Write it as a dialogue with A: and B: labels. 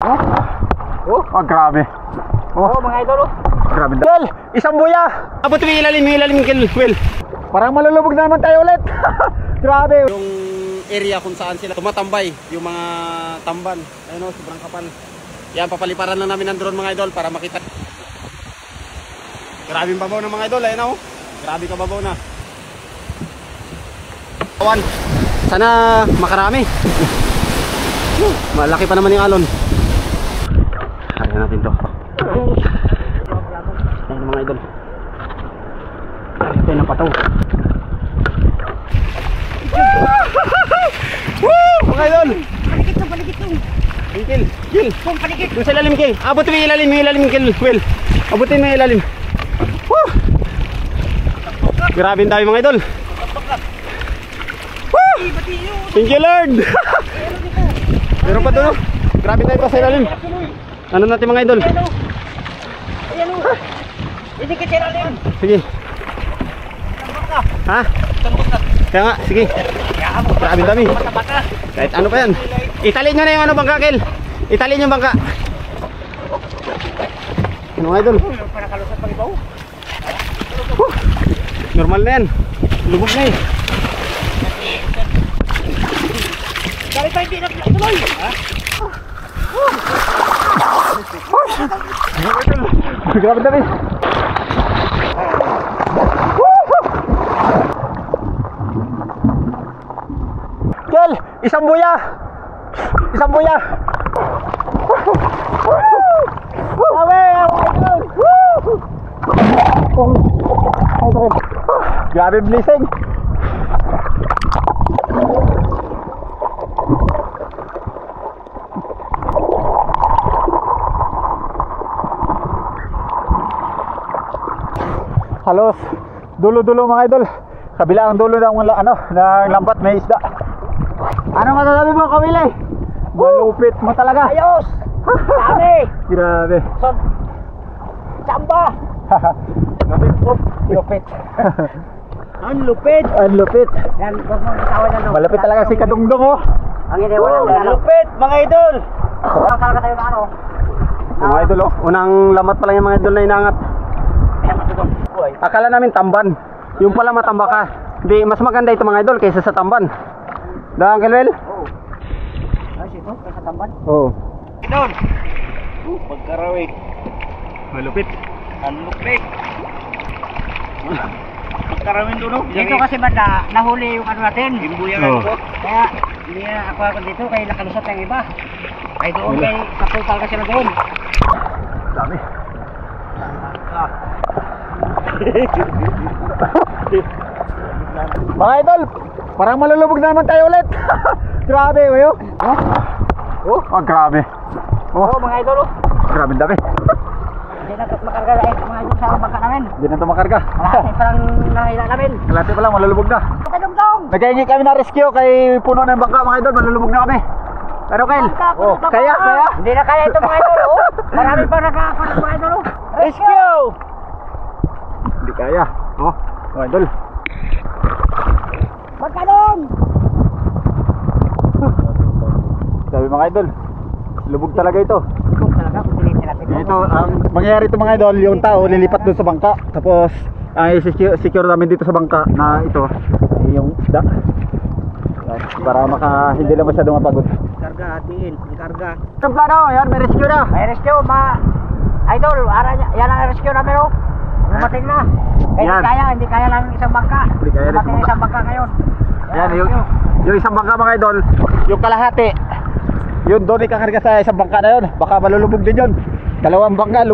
A: Oh, grabe.
B: Oh, mga idol, oh.
A: Grabe. Kel, isang buya.
B: Abot may ilalim, Will.
A: Parang malulubog na naman tayo ulit. Grabe.
B: Yung area kung saan sila tumatambay, yung mga tamban. Ayun o, sobrang kapal. Yan, papaliparan lang namin ng drone mga idol para makita. Grabing babaw ng mga idol, ayun o. Grabe ka babaw na. Awan, sana makarami. Malaki pa naman yung alon. Kaya natin to. Ayun mga idol. Ito yung napataw. Woo! Mga idol!
C: Paligid to.
B: Gil!
C: Paligid.
B: Doon sa ilalim kay. Abutin mo yung ilalim Gil. Will. Abutin mo yung ilalim. Woo! Grabe ang dami mga idol. Woo! Thank you Lord! Meron pa doon. Grabe tayo pa sa ilalim. Ano natin mga idol?
C: Ayan o. Hindi ka tiralim.
B: Sige. Ha? Kaya nga, sige. Grabe dami. Kahit ano pa yan. Italin nyo na yung ano bangka, Kel. Italin yung bangka. Ano mga idol? Normal na yan. Lubog na eh.
C: Kali pa hindi na tuloy.
A: Grabe dami. Kel, isang buya. Isang buya. Grabe blessing. Halos dulo-dulo mga idol. Kabila ang dulo ng lambat may isda. Ano masasabi mo, Kamile? Malupit mo talaga.
C: Ayos. Dami.
A: Grabe.
C: Samba.
A: Lupit.
C: Ang lupit.
A: Ang lupit.
C: Yan, huwag mo bitawan na.
A: Malupit talaga si Kadungdong oh.
C: Ang iniwanan na. Lupit, mga idol. Talaga tayo na ano.
A: Mga idol oh. Unang lamat pa lang yung mga idol na inangat. Akala namin tamban. Yung pala matamba ka. Hindi, mas maganda ito mga idol kaysa sa tamban. Dahil Uncle Will?
C: Oo. Ay, ito, sa tamban.
A: Oo.
C: Idol. Pagkarawig.
A: Malupit.
C: Ang lupit. Pagkarawin doon, no? Dito kasi banda, nahuli yung ano natin. Imbuyan
A: Oo.
C: ko. Kaya, hindi na ako dito, kaya nakalusot ng iba. Ay doon, kay kapupal kasi na doon.
A: Dami. Mga idol, parang malulubog na naman tayo ulit. Grabe, kayo. Oh, grabe.
C: Oo, mga idol, oh.
A: Grabe dami.
C: Hindi na makarga na mga idol sa bangka namin.
A: Hindi na ito makarga.
C: Malaki parang nahila namin.
A: Kalati pa lang, malulubog na.
C: Kadungdong!
A: Nagkahingi kami na rescue kay puno ng bangka mga idol, malulubog na kami. Pero Kel, kaya.
C: Hindi na kaya ito mga idol, oh. Marami pa nakakakulit mga idol, oh.
A: Rescue! Hindi kaya. Oh, mga idol.
C: Magkanong!
A: Sabi mga idol, lubog talaga ito.
C: Lubog talaga, kung silipin natin.
A: Ito, mangyayari ito mga idol, yung tao lilipat doon sa bangka. Tapos, secure namin dito sa bangka na ito, yung isda. Para hindi lang masyadong mapagod.
C: Karga, hatiin, karga.
A: Itong plano, yan, may rescue na.
C: May rescue, idol, yan ang rescue namin, oh. Lumating na.
A: Yan.
C: Hindi kaya lang isang bangka.
A: Hindi kaya
C: Lumating
A: isang
C: isang bangka ngayon.
A: Yan, yung isang bangka mga idol, yung kalahati. Yun, doon ikakarga sa isang bangka na yun. Baka malulubog din yun. Dalawang bangka,